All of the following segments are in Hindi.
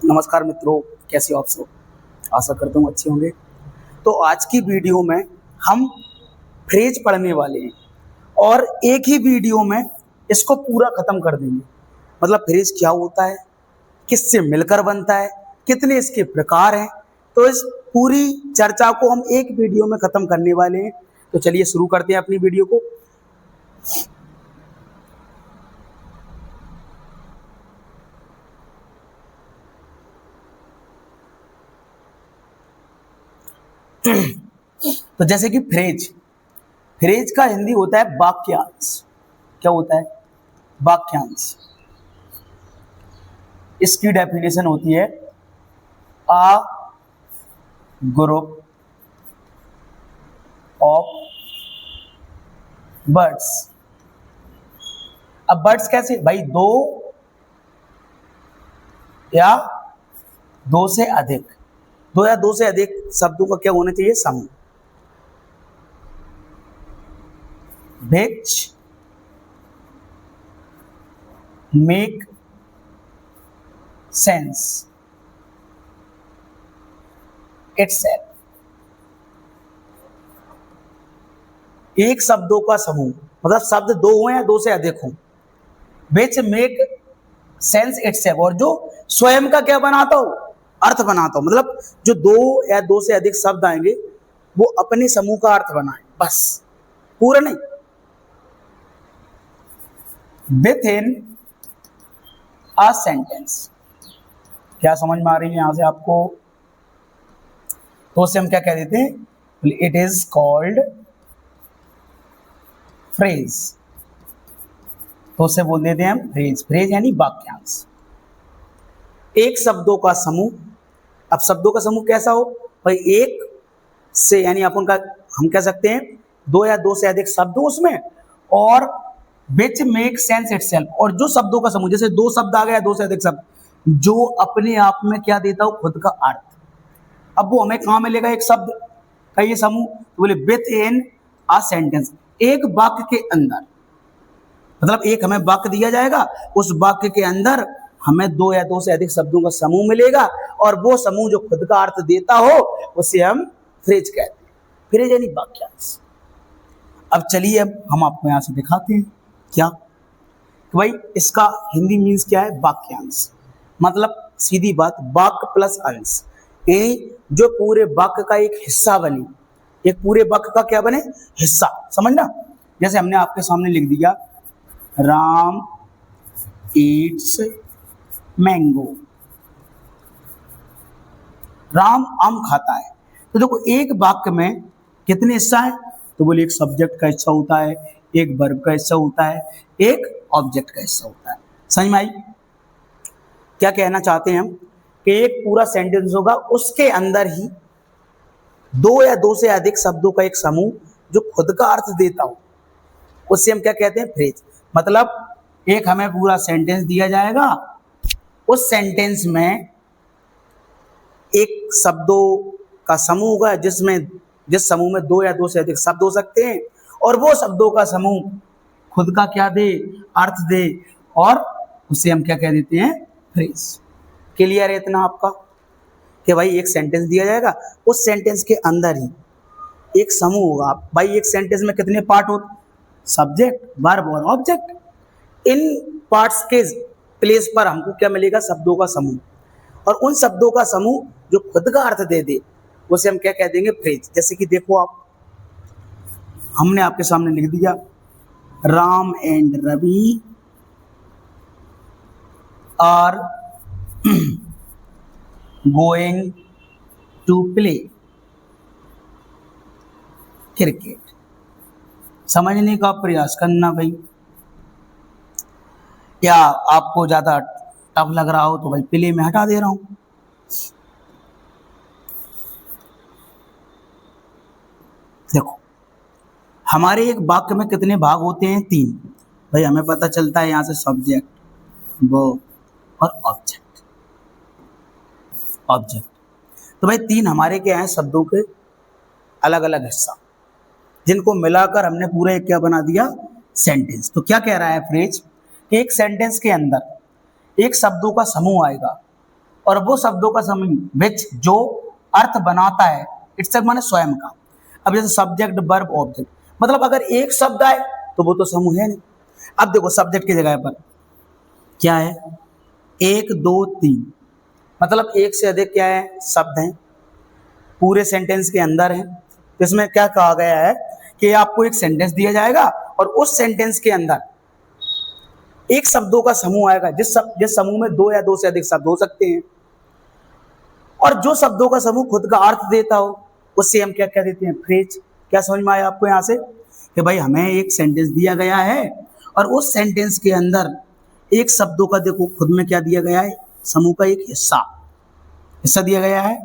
नमस्कार मित्रों, कैसे हो आप सब। आशा करता हूँ अच्छे होंगे। तो आज की वीडियो में हम फ्रेज पढ़ने वाले हैं और एक ही वीडियो में इसको पूरा खत्म कर देंगे। मतलब फ्रेज क्या होता है, किससे मिलकर बनता है, कितने इसके प्रकार हैं, तो इस पूरी चर्चा को हम एक वीडियो में खत्म करने वाले हैं। तो चलिए शुरू करते हैं अपनी वीडियो को। तो जैसे कि फ्रेज फ्रेज का हिंदी होता है वाक्यांश। क्या होता है? वाक्यांश। इसकी डेफिनेशन होती है अ ग्रुप ऑफ वर्ड्स। अब वर्ड्स कैसे भाई? दो या दो से अधिक शब्दों का क्या होना चाहिए? समूह। which make sense itself। एक शब्दों का समूह मतलब शब्द दो हो या दो से अधिक हो, which make sense itself, और जो स्वयं का क्या बनाता हो? अर्थ बनाता हो। मतलब जो दो या दो से अधिक शब्द आएंगे वो अपने समूह का अर्थ बनाए, बस, पूरा नहीं। within a sentence। क्या समझ में आ रही है यहां से आपको? तो उसे हम क्या कह देते हैं? It is called phrase. तो उसे बोल देते हैं हम फ्रेज। फ्रेज यानी वाक्यांश। एक शब्दों का समूह। अब शब्दों का समूह कैसा हो भाई? एक से यानी अपन का हम कह सकते हैं दो या दो से अधिक शब्द हो उसमें, और which make sense itself, और जो शब्दों का समूह, जैसे दो शब्द आ गया, दो से अधिक शब्द, जो अपने आप में क्या देता हो? खुद का अर्थ। अब वो हमें कहां मिलेगा? एक शब्द का ये समूह, तो बोले विथ इन अ सेंटेंस, एक वाक्य के अंदर। मतलब एक हमें वाक्य दिया जाएगा, उस वाक्य के अंदर हमें दो या दो से अधिक शब्दों का समूह मिलेगा, और वो समूह जो खुद का अर्थ देता हो उसे हम फ्रेज कहते हैं। फ्रेज यानी वाक्यांश। अब चलिए अब हम आपको यहां से दिखाते हैं क्या कि भाई इसका हिंदी मीन्स क्या है? वाक्यांश। मतलब सीधी बात, वाक्य प्लस अंश, यानी जो पूरे वाक्य का एक हिस्सा बने। एक पूरे वाक्य का क्या बने? हिस्सा। समझना? जैसे हमने आपके सामने लिख दिया राम ईट्स मैंगो। राम आम खाता है। तो देखो एक वाक्य में कितने हिस्सा है? तो बोले एक सब्जेक्ट का हिस्सा होता है, एक वर्ब का हिस्सा होता है, एक ऑब्जेक्ट का हिस्सा होता है। समझ में आई? क्या कहना चाहते हैं हम कि एक पूरा सेंटेंस होगा, उसके अंदर ही दो या दो से अधिक शब्दों का एक समूह जो खुद का अर्थ देता हो, उससे हम क्या कहते हैं? फ्रेज। मतलब एक हमें पूरा सेंटेंस दिया जाएगा, उस सेंटेंस में एक शब्दों का समूह होगा जिस समूह में दो या दो से अधिक शब्द हो सकते हैं, और वो शब्दों का समूह खुद का क्या दे? अर्थ दे, और उसे हम क्या कह देते हैं? फ्रेज। क्लियर है इतना आपका कि भाई एक सेंटेंस दिया जाएगा, उस सेंटेंस के अंदर ही एक समूह होगा। भाई एक सेंटेंस में कितने पार्ट होते? सब्जेक्ट, वर्ब और ऑब्जेक्ट। इन पार्ट्स के प्लेस पर हमको क्या मिलेगा? शब्दों का समूह। और उन शब्दों का समूह जो खुद का अर्थ दे दे उसे हम क्या कह देंगे? फ्रेज। जैसे कि देखो आप, हमने आपके सामने लिख दिया Ram and Ravi are going to play cricket. समझने का प्रयास करना भाई। क्या आपको ज्यादा टफ लग रहा हो तो भाई प्ले में हटा दे रहा हूं। देखो हमारे एक वाक्य में कितने भाग होते हैं? तीन। भाई हमें पता चलता है यहां से सब्जेक्ट, वर्ब और ऑब्जेक्ट। तो भाई तीन हमारे क्या हैं? शब्दों के अलग अलग हिस्सा, जिनको मिलाकर हमने पूरा एक क्या बना दिया? सेंटेंस। तो क्या कह रहा है फ्रेज? एक सेंटेंस के अंदर एक शब्दों का समूह आएगा, और वो शब्दों का समूह विच जो अर्थ बनाता है, इट्स माने स्वयं का। अब जैसे सब्जेक्ट वर्ब ऑब्जेक्ट, मतलब अगर एक शब्द आए तो वो तो समूह है नहीं। अब देखो सब्जेक्ट की जगह पर क्या है, एक दो तीन, मतलब एक से अधिक क्या है, शब्द हैं, पूरे सेंटेंस के अंदर है। तो इसमें क्या कहा गया है कि आपको एक सेंटेंस दिया जाएगा और उस सेंटेंस के अंदर एक शब्दों का समूह आएगा, जिस समूह में दो या दो से अधिक शब्द हो सकते हैं, और जो शब्दों का समूह खुद का अर्थ देता हो उससे हम क्या कह देते हैं, फ्रेज। क्या समझ में आया आपको यहाँ से कि भाई हमें एक सेंटेंस दिया गया है और उस सेंटेंस के अंदर एक शब्दों का देखो खुद में क्या दिया गया है, समूह का एक हिस्सा दिया गया है,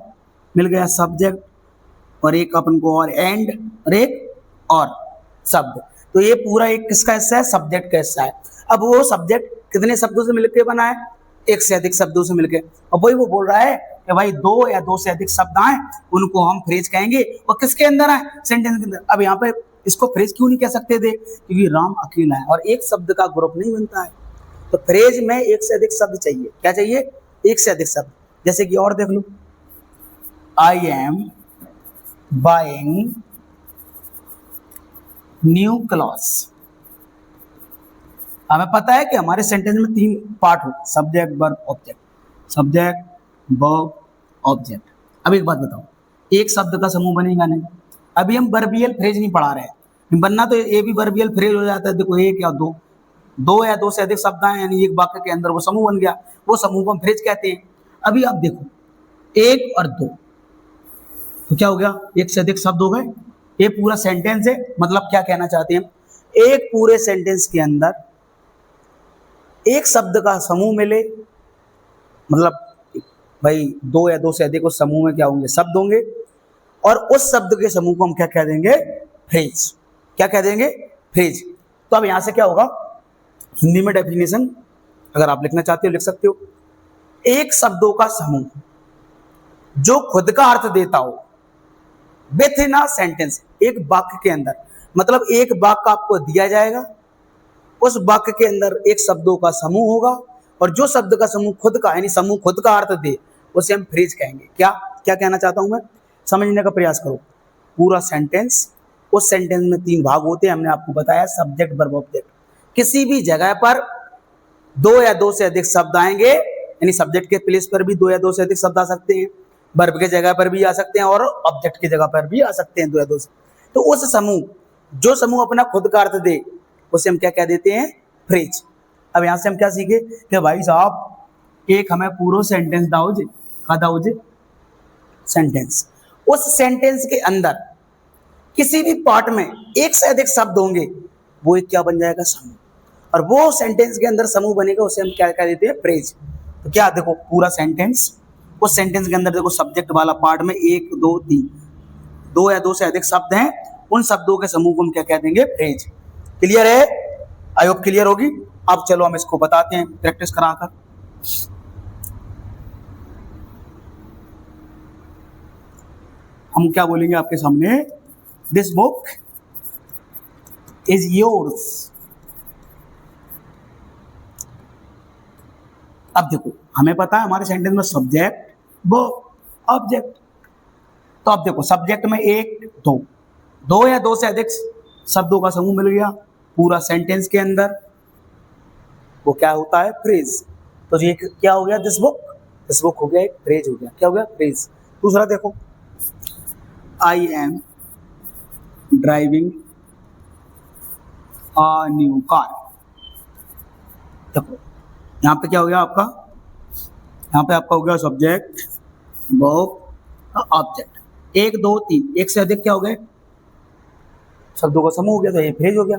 मिल गया सब्जेक्ट और एक अपन को और एंड और एक और शब्द। तो ये पूरा एक किसका हिस्सा है, सब्जेक्ट का हिस्सा है। अब वो सब्जेक्ट कितने शब्दों से मिलकर बना है, एक से अधिक शब्दों से मिलकर। और वही वो बोल रहा है कि भाई दो या दो से अधिक शब्द आए उनको हम फ्रेज कहेंगे, और किसके अंदर आए, सेंटेंस के अंदर। अब यहाँ पे इसको फ्रेज क्यों नहीं कह सकते थे, क्योंकि राम अकेला है और एक शब्द का ग्रुप नहीं बनता है। तो फ्रेज में एक से अधिक शब्द चाहिए। क्या चाहिए, एक से अधिक शब्द। जैसे कि और देख लो, I am buying new clothes. हमें पता है कि हमारे सेंटेंस में तीन पार्ट हो, subject verb object, subject verb object. अब एक बात बताओ, एक शब्द का समूह बनेगा नहीं। अभी हम वर्बियल फ्रेज नहीं पढ़ा रहे हैं, बनना तो ये भी वर्बियल फ्रेज हो जाता है। देखो एक या दो या दो से अधिक शब्द आए यानी एक वाक्य के अंदर वो समूह बन गया, वो समूह को हम फ्रेज कहते हैं। अभी आप देखो एक और दो, तो क्या हो गया, एक से अधिक शब्द हो गए। ये पूरा सेंटेंस है, मतलब क्या कहना चाहते हैं, एक पूरे सेंटेंस के अंदर एक शब्द का समूह मिले, मतलब भाई दो या दो से अधिक उस समूह में क्या होंगे, शब्द होंगे, और उस शब्द के समूह को हम क्या कह देंगे, फ्रेज। क्या कह देंगे, फ्रेज। तो अब यहां से क्या होगा, हिंदी में डेफिनेशन अगर आप लिखना चाहते हो लिख सकते हो, एक शब्दों का समूह जो खुद का अर्थ देता हो विथ इन अ सेंटेंस, एक वाक्य के अंदर। मतलब एक वाक्य आपको दिया जाएगा, उस वाक्य के अंदर एक शब्दों का समूह होगा, और जो शब्द का समूह खुद का यानी समूह खुद का अर्थ दे उसे हम फ्रेज कहेंगे। क्या क्या कहना चाहता हूं मैं, समझने का प्रयास करो। पूरा सेंटेंस, उस सेंटेंस में तीन भाग होते हैं, हमने आपको बताया, सब्जेक्ट वर्ब ऑब्जेक्ट। किसी भी जगह पर दो या दो से अधिक शब्द आएंगे, यानी सब्जेक्ट के प्लेस पर भी दो या दो से अधिक शब्द आ सकते हैं, वर्ब के जगह पर भी आ सकते हैं और ऑब्जेक्ट की जगह पर भी आ सकते हैं दो या दो से। तो उस समूह, जो समूह अपना खुद का अर्थ दे उसे हम क्या कह देते हैं, फ्रेज। अब यहां से हम क्या सीखे कि भाई साहब एक हमें पूरा सेंटेंस दाओ जी, का दाओ जी सेंटेंस, उस सेंटेंस के अंदर किसी भी पार्ट में एक से अधिक शब्द होंगे, वो एक क्या बन जाएगा, समूह। और वो सेंटेंस के अंदर समूह बनेगा, उसे हम क्या कह देते हैं, फ्रेज। तो क्या देखो पूरा सेंटेंस, उस सेंटेंस के अंदर देखो सब्जेक्ट वाला पार्ट में एक दो तीन, दो या दो से अधिक शब्द हैं, उन शब्दों के समूह को हम क्या कह देंगे, फ्रेज। क्लियर है, आई होप क्लियर होगी। अब चलो हम इसको बताते हैं प्रैक्टिस कराकर। हम क्या बोलेंगे आपके सामने, दिस बुक इज योर्स। अब देखो हमें पता है हमारे सेंटेंस में सब्जेक्ट वर्ब ऑब्जेक्ट। तो अब देखो सब्जेक्ट में एक दो, दो या दो से अधिक शब्दों का समूह मिल गया पूरा सेंटेंस के अंदर, वो क्या होता है, फ्रेज। तो ये क्या हो गया, दिस बुक हो गया एक फ्रेज हो गया। क्या हो गया, फ्रेज। दूसरा देखो, I am driving a new car. देखो यहाँ पे क्या हो गया आपका, यहाँ पे आपका हो गया सब्जेक्ट वर्ब ऑब्जेक्ट। एक दो तीन, एक से अधिक क्या हो गए, शब्दों का समूह हो गया, तो ये फ्रेज हो गया।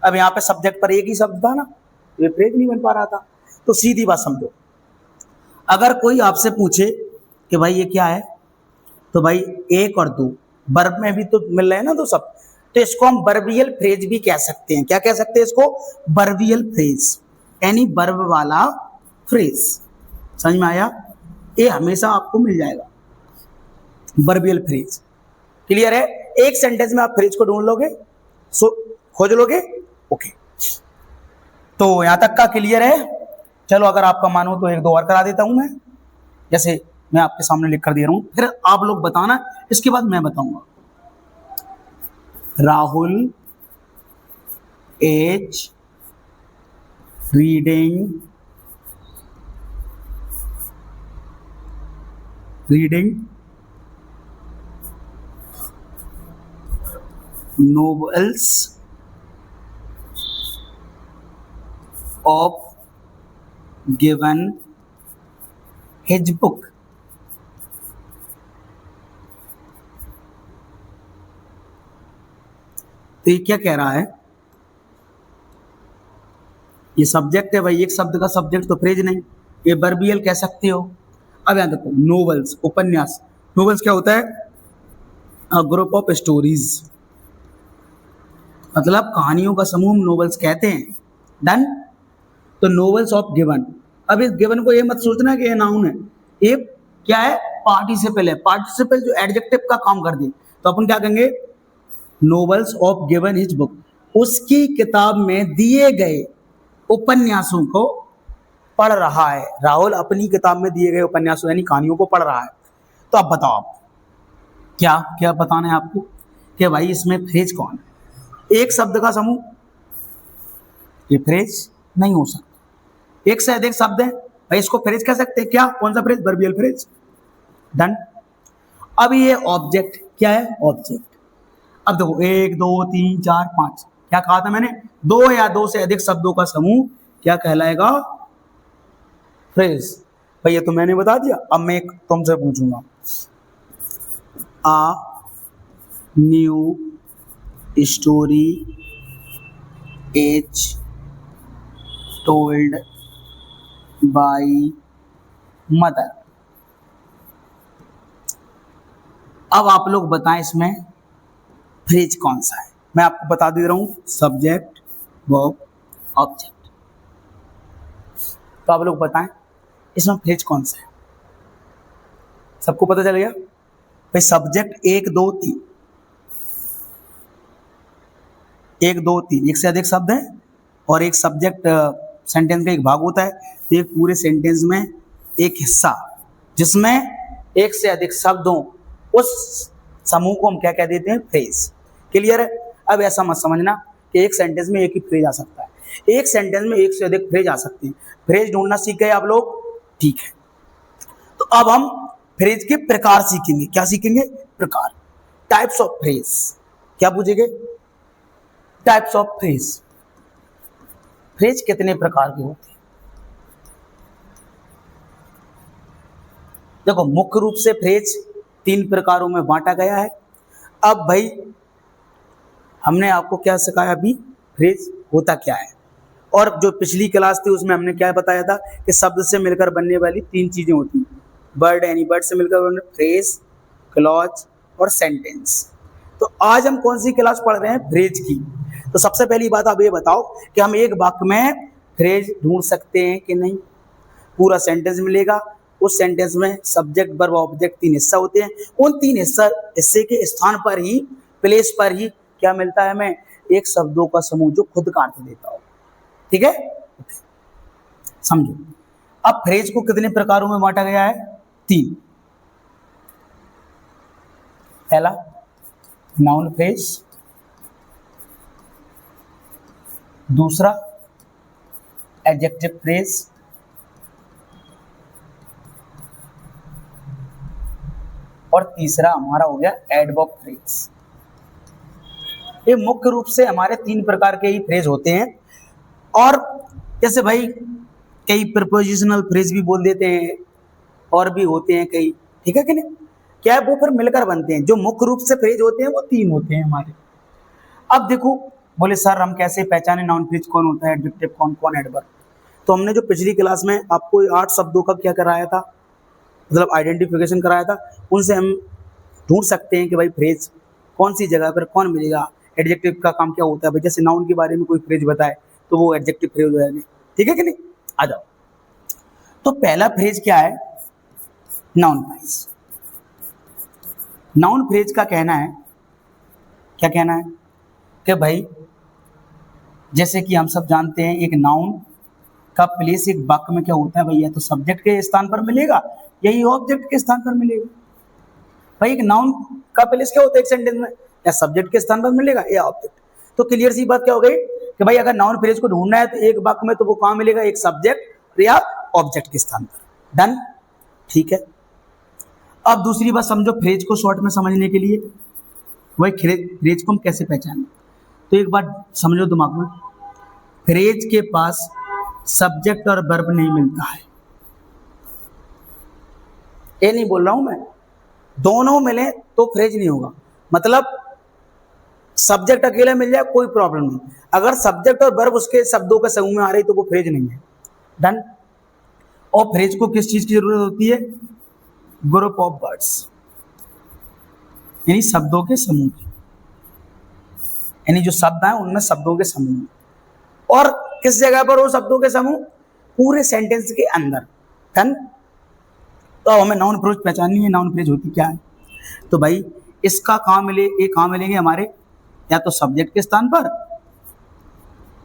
अब यहाँ पे सब्जेक्ट पर एक ही शब्द था ना, तो ये फ्रेज नहीं बन पा रहा था। तो सीधी बात समझो, अगर कोई आपसे पूछे कि भाई ये क्या है, तो भाई एक और दो वर्ब में भी तो मिल रहे हैं ना, तो सब, तो इसको हम वर्बियल फ्रेज भी कह सकते हैं। क्या कह सकते हैं इसको, वर्बियल फ्रेज, यानी वर्ब वाला फ्रेज। समझ में आया, ये हमेशा आपको मिल जाएगा वर्बियल फ्रेज। क्लियर है, एक सेंटेंस में आप फ्रेज को ढूंढ लोगे, खोज लोगे, ओके। तो यहां तक का क्लियर है। चलो अगर आपका मानो तो एक दो और करा देता हूं मैं। जैसे मैं आपके सामने लिख कर दे रहा हूं, फिर आप लोग बताना, इसके बाद मैं बताऊंगा। Rahul as reading novels of given his book। तो ये क्या कह रहा है, ये सब्जेक्ट है भाई, एक शब्द का सब्जेक्ट तो फ्रेज नहीं, ये वर्बियल कह सकते हो। अब यहां देखो, नोवेल्स उपन्यास, नोवेल्स क्या होता है, अ ग्रुप ऑफ स्टोरीज, मतलब कहानियों का समूह नोवेल्स कहते हैं। डन। तो नोवेल्स ऑफ गिवन, अब इस गिवन को ये मत सोचना कि ये नाउन है, ये क्या है, पार्टिसिपल है। पार्टिसिपल जो एडजेक्टिव का काम कर दे तो अपन क्या कहेंगे, novels of given his book, उसकी किताब में दिए गए उपन्यासों को पढ़ रहा है। राहुल अपनी किताब में दिए गए उपन्यासों यानी कहानियों को पढ़ रहा है। तो अब बताओ, आप क्या क्या बताना है आपको कि भाई इसमें फ्रेज कौन है। एक शब्द का समूह, ये फ्रेज नहीं हो सकता। एक से अधिक शब्द है भाई, इसको फ्रेज कह सकते हैं। क्या, कौन सा फ्रेज, वर्बियल फ्रेज। डन। अब ये ऑब्जेक्ट क्या है, ऑब्जेक्ट। अब देखो 1 2 3 4 5, क्या कहा था मैंने, 2 या 2 से अधिक शब्दों का समूह क्या कहलाएगा, फ्रेज। भाई ये तो मैंने बता दिया। अब मैं एक तुमसे पूछूंगा, a new story is told by mother. अब आप लोग बताएं इसमें फ्रेज कौन सा है। मैं आपको बता दे रहा हूं, सब्जेक्ट वर्ब ऑब्जेक्ट। तो आप लोग बताएं इसमें फ्रेज कौन सा है। सबको पता चल गया भाई, सब्जेक्ट 1 2 3, 1 2 3 एक से अधिक शब्द है, और एक सब्जेक्ट सेंटेंस का एक भाग होता है। तो एक पूरे सेंटेंस में एक हिस्सा जिसमें एक से अधिक शब्दों, उस समूह को हम क्या कह देते हैं, फ्रेज। क्लियर है। अब ऐसा मत समझना कि एक सेंटेंस में एक ही फ्रेज आ सकता है, एक सेंटेंस में एक से अधिक फ्रेज आ सकते हैं। फ्रेज ढूंढना सीख गए आप लोग, ठीक है। तो अब हम फ्रेज के प्रकार सीखेंगे। क्या सीखेंगे, प्रकार, टाइप्स ऑफ फ्रेज। क्या पूछेंगे, टाइप्स ऑफ फ्रेज। फ्रेज कितने प्रकार के होते हैं। देखो मुख्य रूप से फ्रेज 3 प्रकारों में बांटा गया है। अब भाई हमने आपको क्या सिखाया अभी, फ्रेज होता क्या है, और जो पिछली क्लास थी उसमें हमने क्या बताया था कि शब्द से मिलकर बनने वाली 3 चीजें होती हैं। वर्ड यानी वर्ड से मिलकर बनने, फ्रेज, क्लॉज और सेंटेंस। तो आज हम कौन सी क्लास पढ़ रहे हैं, फ्रेज की। तो सबसे पहली बात आप ये बताओ कि हम एक वाक्य में फ्रेज ढूंढ सकते हैं कि नहीं। पूरा सेंटेंस मिलेगा, उस सेंटेंस में सब्जेक्ट वर्ब ऑब्जेक्ट 3 हिस्सा होते हैं। उन 3 हिस्से के स्थान पर ही, प्लेस पर ही क्या मिलता है हमें, एक शब्दों का समूह जो खुद का अर्थ देता हो। ठीक है, समझो। अब फ्रेज को कितने प्रकारों में बांटा गया है, 3। पहला नाउन फ्रेज, दूसरा एडजेक्टिव फ्रेज, और तीसरा हमारा हो गया एडवर्ब फ्रेज। ये मुख्य रूप से हमारे 3 प्रकार के ही फ्रेज होते हैं। और जैसे भाई कई प्रपोजिशनल फ्रेज भी बोल देते हैं, और भी होते हैं कई, ठीक है कि नहीं, क्या है, वो फिर मिलकर बनते हैं। जो मुख्य रूप से फ्रेज होते हैं वो 3 होते हैं हमारे। अब देखो, बोले सर हम कैसे पहचाने नाउन फ्रेज कौन होता है, एडजेक्टिव कौन कौन, एडवर्ब। तो हमने जो पिछली क्लास में आपको 8 शब्दों का क्या कराया था, मतलब आइडेंटिफिकेशन कराया था, उनसे हम ढूंढ सकते हैं कि भाई फ्रेज कौन सी जगह पर कौन मिलेगा, एडजेक्टिव का काम क्या होता है। भाई जैसे नाउन के बारे में कोई फ्रेज बताए तो वो एडजेक्टिव फ्रेज हो जाएगा, ठीक है कि नहीं। आ जाओ, तो पहला फ्रेज क्या है, नाउन फ्रेज। नाउन फ्रेज का कहना है, क्या कहना है कि भाई जैसे कि हम सब जानते हैं, एक नाउन का प्लेस एक वाक्य में क्या होता है भैया, तो सब्जेक्ट के स्थान पर मिलेगा यही ऑब्जेक्ट के स्थान पर मिलेगा। भाई एक नाउन का प्लेस क्या होता है एक सेंटेंस में, या सब्जेक्ट के स्थान पर मिलेगा या ऑब्जेक्ट। तो क्लियर सी बात क्या हो गई कि भाई अगर नाउन फ्रेज को ढूंढना है तो एक वाक्य में तो वो कहां मिलेगा, एक सब्जेक्ट या ऑब्जेक्ट के स्थान पर। डन, ठीक है। अब दूसरी बात समझो फ्रेज को शॉर्ट में समझने के लिए, वही फ्रेज को हम कैसे पहचानें। तो एक बात समझो दिमाग में, फ्रेज के पास सब्जेक्ट और वर्ब नहीं मिलता है। ये नहीं बोल रहा हूं मैं, दोनों मिले तो फ्रेज नहीं होगा। मतलब सब्जेक्ट अकेला मिल जाए कोई प्रॉब्लम नहीं, अगर सब्जेक्ट और वर्ब उसके शब्दों के समूह में आ रही तो वो फ्रेज नहीं है। डन। और फ्रेज को किस चीज की जरूरत होती है, ग्रुप ऑफ वर्ड्स, यानी शब्दों के समूह की, यानी जो शब्द हैं उनमें शब्दों के समूह। और किस जगह पर वो शब्दों के समूह, पूरे सेंटेंस के अंदर। डन। तो अब हमें नाउन फ्रेज पहचाननी है, नाउन फ्रेज होती क्या है। तो भाई इसका कहां मिले, ये कहां मिलेंगे हमारे, या तो सब्जेक्ट के स्थान पर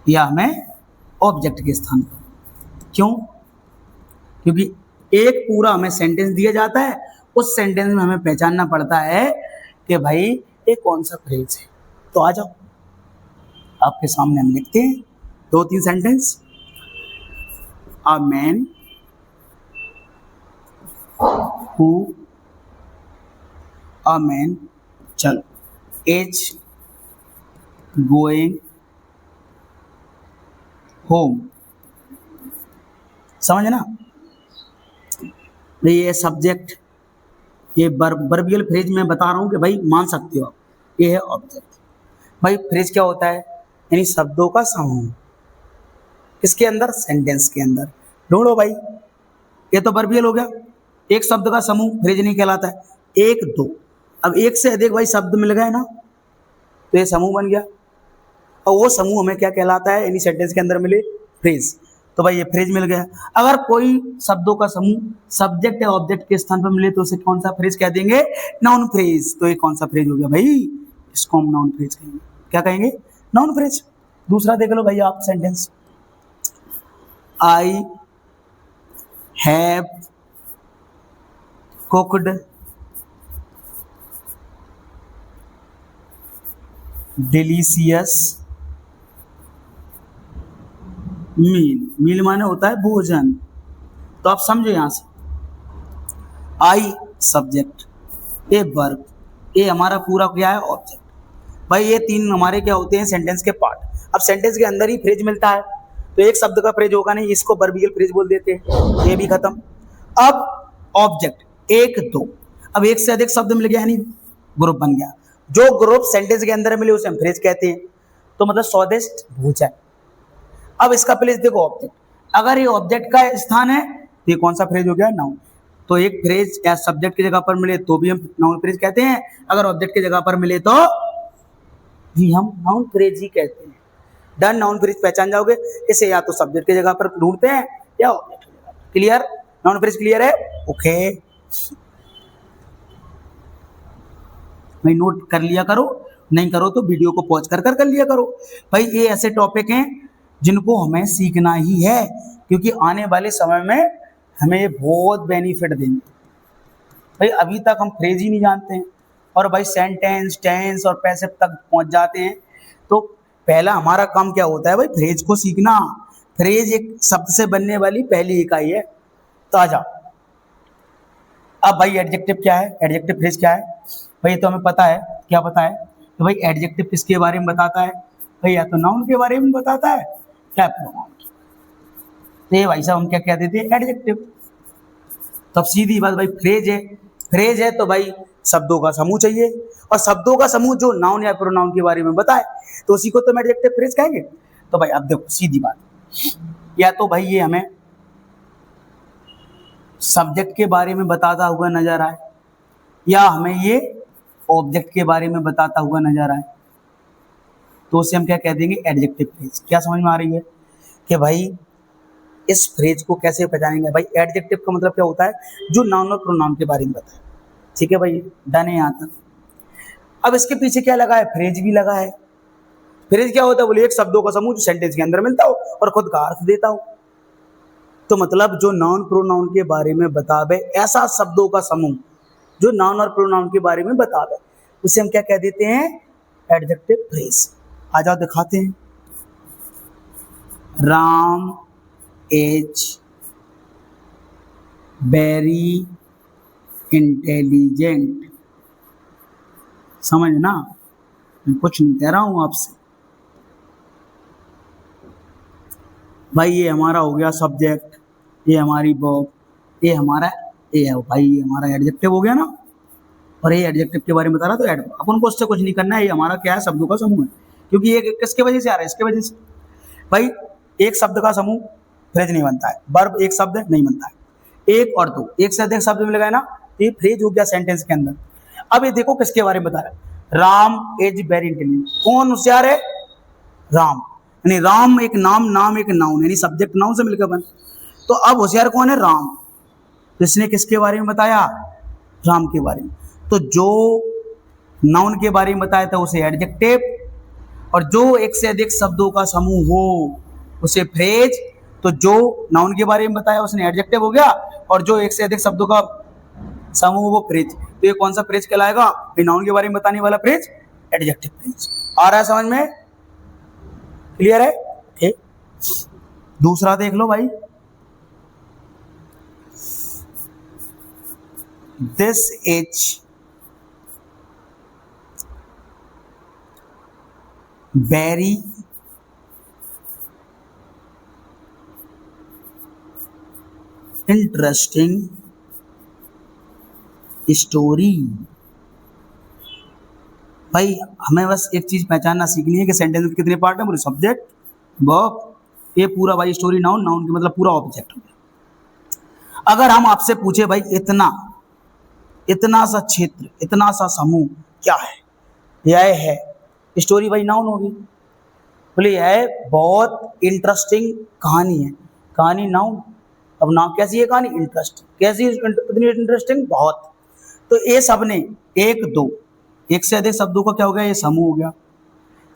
या हमें ऑब्जेक्ट के स्थान पर। क्यों, क्योंकि एक पूरा हमें सेंटेंस दिया जाता है, उस सेंटेंस में हमें पहचानना पड़ता है कि भाई ये कौन सा फ्रेज है। तो आ जाओ आपके सामने हम लिखते हैं 2-3 sentence. A man who, a man, चलो, इज गोइंग होम। समझ ना, ये सब्जेक्ट, ये वर्बियल फ्रेज में बता रहा हूं कि भाई मान सकते हो आप, ये है ऑब्जेक्ट। भाई फ्रेज क्या होता है, यानी शब्दों का समूह, किसके अंदर, सेंटेंस के अंदर। ढूंढो भाई, ये तो वर्बियल हो गया, एक शब्द का समूह फ्रेज नहीं कहलाता है। 1-2, अब एक से अधिक भाई शब्द मिल गए ना तो ये समूह बन गया, और वो समूह हमें क्या कहलाता है, यानी सेंटेंस के अंदर मिले फ्रेज। तो भाई ये फ्रेज मिल गया। अगर कोई शब्दों का समूह सब्जेक्ट या ऑब्जेक्ट के स्थान पर मिले तो उसे कौन सा फ्रेज कह देंगे, नाउन फ्रेज। तो ये कौन सा फ्रेज हो गया भाई, इसको हम नाउन फ्रेज कहेंगे। क्या कहेंगे, नाउन फ्रेज। दूसरा देख लो भाई आप sentence, I have cooked delicious meal. Meal माने होता है भोजन। तो आप समझो यहां से, आई सब्जेक्ट, ए वर्ब, ए हमारा पूरा क्या है, ऑब्जेक्ट। भाई ये तीन हमारे क्या होते हैं, सेंटेंस के पार्ट। अब सेंटेंस के अंदर ही फ्रेज मिलता है तो एक शब्द का फ्रेज होगा नहीं, इसको वर्बियल फ्रेज बोल देते हैं, ये भी खत्म। अब ऑब्जेक्ट 1-2, अब एक से अधिक शब्द मिल गया, यानी ग्रुप बन गया। जो ग्रुप सेंटेंस के अंदर मिले उसे हम फ्रेज कहते हैं। तो मतलब स्वादिष्ट भोजन। अब इसका प्लेस देखो ऑब्जेक्ट, अगर ये ऑब्जेक्ट का स्थान है तो ये कौन सा फ्रेज हो गया, नाउन। तो एक फ्रेज या सब्जेक्ट की जगह पर मिले तो भी हम नाउन फ्रेज कहते हैं, अगर ऑब्जेक्ट की जगह पर मिले तो भी हम नाउन फ्रेज ही कहते हैं। डन, नाउन फ्रेज पहचान जाओगे, इसे या तो सब्जेक्ट की जगह पर ढूंढते हैं या ऑब्जेक्ट की जगह पर। क्लियर, नाउन फ्रेज क्लियर है, ओके। भाई नोट कर लिया करो, नहीं करो तो वीडियो को पॉज कर लिया करो। भाई ये ऐसे टॉपिक हैं जिनको हमें सीखना ही है, क्योंकि आने वाले समय में हमें बहुत बेनिफिट देंगे। भाई अभी तक हम फ्रेज ही नहीं जानते हैं, और भाई सेंटेंस, टेंस और पैसिव तक पहुंच जाते हैं। तो पहला हमारा काम क्या होता है भाई, फ्रेज को सीखना। फ्रेज एक शब्द से बनने वाली पहली इकाई है। तो आ जाओ, अब भाई एडजेक्टिव क्या है, एडजेक्टिव फ्रेज क्या है। भाई तो हमें पता है, क्या पता है, तो भाई एडजेक्टिव किसके बारे में बताता है, भाई या तो नाउन के बारे में बताता है क्या प्रोनाउन की। तो ये भाई साहब हम क्या कह देते हैं, एडजेक्टिव। तो अब सीधी बात भाई फ्रेज है, फ्रेज है तो भाई शब्दों का समूह चाहिए, और शब्दों का समूह जो नाउन या प्रोनाउन के बारे में बताए तो उसी को तो हम एडजेक्टिव फ्रेज कहेंगे। तो भाई अब देखो सीधी बात, या तो भाई ये हमें सब्जेक्ट के बारे में बताता हुआ नजर आए, या हमें ये ऑब्जेक्ट के बारे में बताता हुआ नजर आए, तो उसे हम क्या कह देंगे, एडजेक्टिव फ्रेज। क्या समझ में आ रही है कि भाई इस फ्रेज को कैसे पहचानेंगे। भाई एडजेक्टिव का मतलब क्या होता है, जो नाउन और प्रोनाउन के बारे में बताए। ठीक है भाई, डन है यहाँ तक। अब इसके पीछे क्या लगा है, फ्रेज भी लगा है। फ्रेज क्या होता है, बोले एक शब्दों का समूह जो सेंटेंस के अंदर मिलता हो और खुद का अर्थ देता हो। तो मतलब जो नाउन प्रोनाउन के बारे में बतावे ऐसा शब्दों का समूह जो नाउन और प्रोनाउन के बारे में बतावे उसे हम क्या कह देते हैं, एडजेक्टिव फ्रेज। आ जाओ दिखाते हैं। Ram is very intelligent. समझना, मैं कुछ नहीं कह रहा हूं आपसे भाई। ये हमारा हो गया सब्जेक्ट, ये हमारी वर्ब, ये हमारा ये है भाई, ये हमारा एडजेक्टिव हो गया ना। और ये एडजेक्टिव के बारे में बता रहा तो एडवर्ब, अपन को उससे कुछ नहीं करना है। ये हमारा क्या है, शब्दों का समूह है। क्योंकि ये किसके वजह से आ रहा है, इसके वजह से। भाई एक शब्द का समूह फ्रेज नहीं बनता है, वर्ब एक शब्द नहीं बनता है। एक और दो, एक से अधिक शब्द मिल गए ना, ये फ्रेज हो गया सेंटेंस के अंदर। अब ये देखो किसके बारे में बता रहा है, राम इज वेरी इंटेलिजेंट। कौन होशियार है, राम। यानी राम एक नाम, नाम एक नाउन, यानी सब्जेक्ट नाउन से मिलकर बन। तो अब होशियार कौन है, राम। तो इसने किसके बारे में बताया, राम के बारे में। तो जो नाउन के बारे में बताया था उसे एडजेक्टिव, और जो एक से अधिक शब्दों का समूह हो उसे फ्रेज। तो जो नाउन के बारे में बताया उसने एडजेक्टिव हो गया, और जो एक से अधिक शब्दों का समूह वो फ्रेज। तो ये कौन सा फ्रेज कहलाएगा, नाउन के बारे में बताने वाला फ्रेज, एडजेक्टिव फ्रेज। आ रहा है समझ में, क्लियर है। ओके, दूसरा देख लो भाई। This is very interesting story. भाई हमें बस एक चीज पहचानना सीखनी है कि सेंटेंस में कितने पार्ट है, पूरे सब्जेक्ट, वर्ब, ये पूरा भाई स्टोरी नाउन, नाउन के मतलब पूरा ऑब्जेक्ट हो गया। अगर हम आपसे पूछे भाई इतना इतना सा क्षेत्र, इतना सा समूह क्या है, यह है स्टोरी, भाई नाउन होगी। बोले यह है बहुत इंटरेस्टिंग कहानी है, कहानी नाउन। अब नाम कैसी है कहानी, इंटरेस्टिंग। कैसी इतनी इंटरेस्टिंग, बहुत। तो ये सब ने एक दो एक से अधिक शब्दों का क्या हो गया, ये समूह हो गया,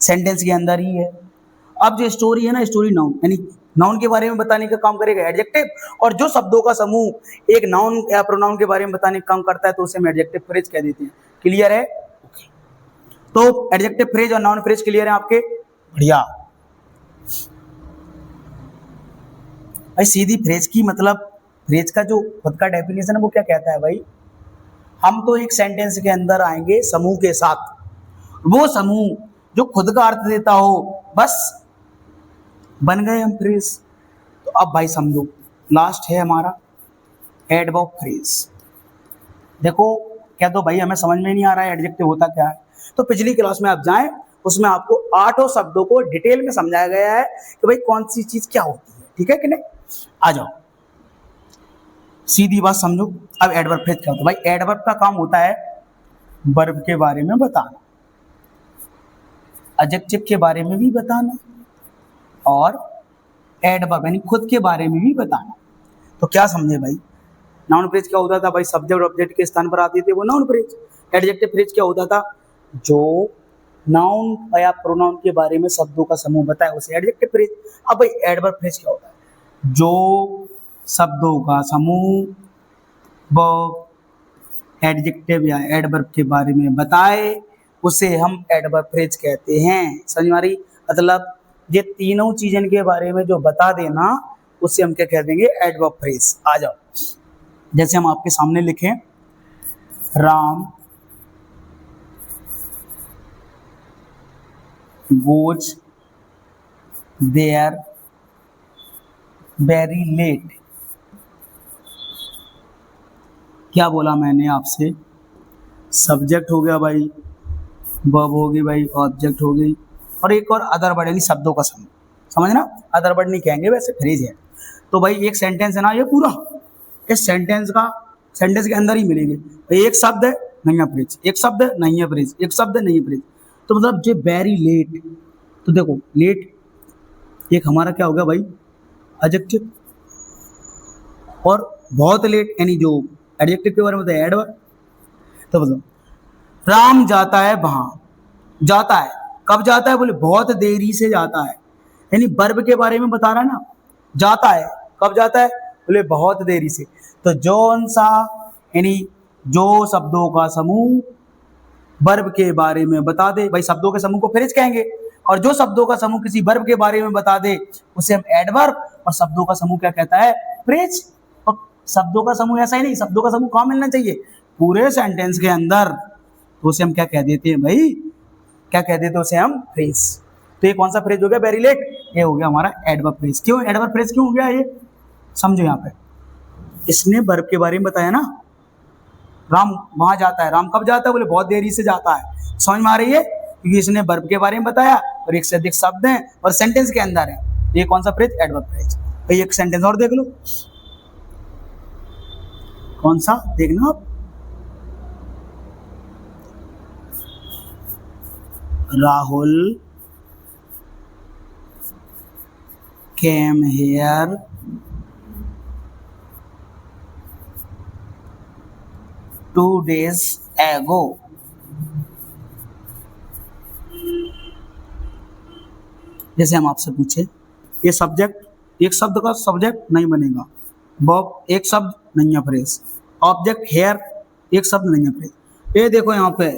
सेंटेंस के अंदर ही है। अब जो स्टोरी है ना, स्टोरी नाउन, यानी नाउन के बारे में बताने का काम करेगा एडजेक्टिव, और जो शब्दों का समूह एक नाउन या प्रोनाउन के बारे में बताने का काम करता है तो उसे हम एडजेक्टिव फ्रेज कह देते हैं। क्लियर है। तो एडजेक्टिव फ्रेज और नाउन फ्रेज क्लियर है आपके, बढ़िया। भाई सीधी फ्रेज की मतलब, फ्रेज का जो खुद का डेफिनेशन है वो क्या कहता है भाई, हम तो एक सेंटेंस के अंदर आएंगे समूह के साथ, वो समूह जो खुद का अर्थ देता हो, बस बन गए हम फ्रेज। तो अब भाई समझो, लास्ट है हमारा एडवर्ब फ्रेज। देखो क्या, तो भाई हमें समझ में नहीं आ रहा है एडजेक्टिव होता क्या है, तो पिछली क्लास में आप जाएं, उसमें आपको 8 शब्दों को डिटेल में समझाया गया है कि भाई कौन सी चीज क्या होती है, ठीक है कि नहीं। आ जाओ सीधी बात समझो। अब एडवर्ब फ्रेज क्या होता है भाई, एडवर्ब का काम होता है वर्ब के बारे में बताना, एडजेक्टिव के बारे में भी बताना, और एडवर्ब यानी खुद के बारे में भी बताना। तो क्या समझे भाई, नाउन फ्रेज क्या होता था भाई, सब्जेक्ट और ऑब्जेक्ट के स्थान पर आते थे वो नाउन फ्रेज। एडजेक्टिव फ्रेज क्या होता था, जो नाउन या प्रोनाउन के बारे में शब्दों का समूह बताए उसे एडजेक्टिव फ्रेज। अब भाई एडवर्ब फ्रेज क्या होता है, जो शब्दों का समूह वो एडजेक्टिव या एडवर्ब के बारे में बताए उसे हम एडवर्ब फ्रेज कहते हैं। समझ में आ रही, मतलब ये तीनों चीजों के बारे में जो बता देना उसे हम क्या कह देंगे, एडवर्ब फ्रेज। आ जाओ, जैसे हम आपके सामने लिखें, Ram goes there very late. क्या बोला मैंने आपसे, सब्जेक्ट हो गया भाई, वर्ब हो गई भाई, ऑब्जेक्ट हो गई, और एक और अदर वर्ड यानी शब्दों का समूह। समझना, अदर वर्ड नहीं कहेंगे, वैसे फ्रेज है। तो भाई एक सेंटेंस है ना ये पूरा, इस सेंटेंस के अंदर ही मिलेंगे। भाई एक शब्द है नहीं है फ्रेज, एक शब्द है नहीं है फ्रेज, एक शब्द है नहीं है फ्रेज। तो मतलब जो वेरी लेट, तो देखो लेट एक हमारा क्या हो गया भाई, एडजेक्टिव, और बहुत लेट यानी जो एडजेक्टिव के बारे में बताया एडवर्ब। तो मतलब राम जाता है वहां, जाता है कब जाता है, बोले बहुत देरी से जाता है, यानी वर्ब के बारे में बता रहा है ना, जाता है कब जाता है? बोले बहुत देरी से। तो जौन सा यानी जो शब्दों का समूह वर्ब के बारे में बता दे, भाई शब्दों के समूह को फ्रेज कहेंगे, और जो शब्दों का समूह किसी वर्ब के बारे में बता दे उसे हम एडवर्ब, और शब्दों का समूह क्या कहता है? फ्रेज। और शब्दों का समूह ऐसा ही नहीं, शब्दों का समूह कहाँ मिलना चाहिए? पूरे सेंटेंस के अंदर। तो उसे हम क्या कह देते हैं भाई? क्या कह देते हैं उसे हम? फ्रेज। तो ये कौन सा फ्रेज हो गया वेरी लेट? ये हो गया हमारा एडवर्ब फ्रेज। क्यों एडवर्ब फ्रेज क्यों हो गया ये? समझो यहाँ पे, इसने वर्ब के बारे में बताया ना, राम वहां जाता है। राम कब जाता है? बोले बहुत देरी से जाता है। समझ में आ रही है? क्योंकि इसने वर्ब के बारे में बताया और एक से अधिक शब्द हैं और सेंटेंस के अंदर है। ये कौन सा फ्रेज? Adverb phrase. भाई एक सेंटेंस और देख लो, कौन सा देखना आप? Rahul came here two days ago. जैसे हम आपसे पूछे, ये सब्जेक्ट, एक शब्द का सब्जेक्ट नहीं बनेगा, वर्ब एक शब्द नहीं है फ्रेज, ऑब्जेक्ट हेयर एक शब्द नहीं है फ्रेज। ये देखो यहाँ पे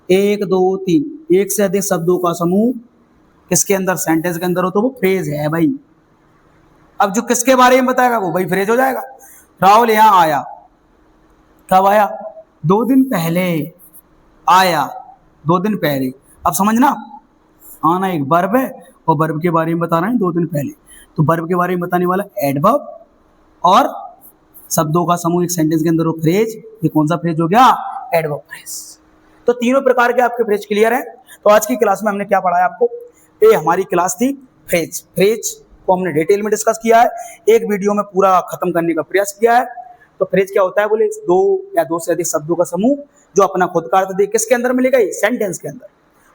1 2 3 एक से अधिक शब्दों का समूह किसके अंदर? सेंटेंस के अंदर हो तो वो फ्रेज है भाई। अब जो किसके बारे में बताएगा वो भाई फ्रेज हो जाएगा। राहुल यहाँ आया, कब आया? 2 दिन पहले आया, 2 दिन पहले। अब समझना, आना एक वर्ब है और वर्ब के बारे में बता रहे हैं 2 दिन पहले, तो वर्ब के बारे में बताने वाला एडवर्ब, और शब्दों का समूह एक सेंटेंस के अंदर वो फ्रेज। ये कौन सा फ्रेज हो गया? Adverb phrase. तो तीनों प्रकार के आपके फ्रेज क्लियर है। तो आज की क्लास में हमने क्या पढ़ाया आपको? ये हमारी क्लास थी फ्रेज। फ्रेज को हमने डिटेल में डिस्कस किया है, एक वीडियो में पूरा खत्म करने का प्रयास किया है। तो फ्रेज क्या होता है? बोले 2 या 2 से अधिक शब्दों का समूह जो अपना खुद का अर्थ दे। किसके अंदर मिलेगा? ये सेंटेंस के अंदर,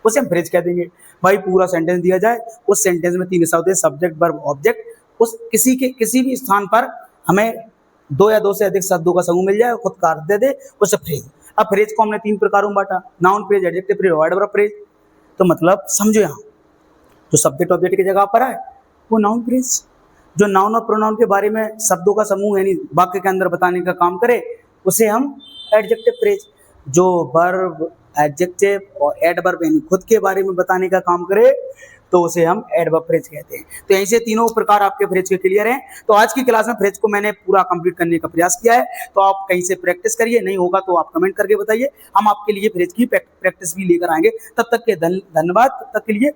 उसे हम फ्रेज कह देंगे। भाई पूरा सेंटेंस दिया जाए, उस सेंटेंस में 3 शब्द है, सब्जेक्ट वर्ब ऑब्जेक्ट, उस किसी भी स्थान पर हमें 2 या 2 से अधिक शब्दों का समूह मिल जाए, खुद का अर्थ दे दे, उसे फ्रेज। अब फ्रेज को हमने 3 प्रकारों में बांटा, नाउन फ्रेज, एडजेक्टिव फ्रेज और एडवर्ब फ्रेज। तो मतलब समझो, यहाँ जो सब्जेक्ट ऑब्जेक्ट की जगह पर है वो नाउन फ्रेज, जो नाउन और प्रोनाउन के बारे में शब्दों का समूह यानी वाक्य के अंदर बताने का काम करे उसे हम एडजेक्टिव फ्रेज, जो वर्ब, एडजेक्टिव और एडवर्ब यानी खुद के बारे में बताने का काम करे तो उसे हम एडवर्ब फ्रेज कहते हैं। तो ऐसे तीनों प्रकार आपके फ्रेज के क्लियर हैं। तो आज की क्लास में फ्रेज को मैंने पूरा कंप्लीट करने का प्रयास किया है, तो आप कहीं से प्रैक्टिस करिए, नहीं होगा तो आप कमेंट करके बताइए, हम आपके लिए फ्रेज की प्रैक्टिस भी लेकर आएंगे। तब तक के धन्यवाद, तब तक के लिए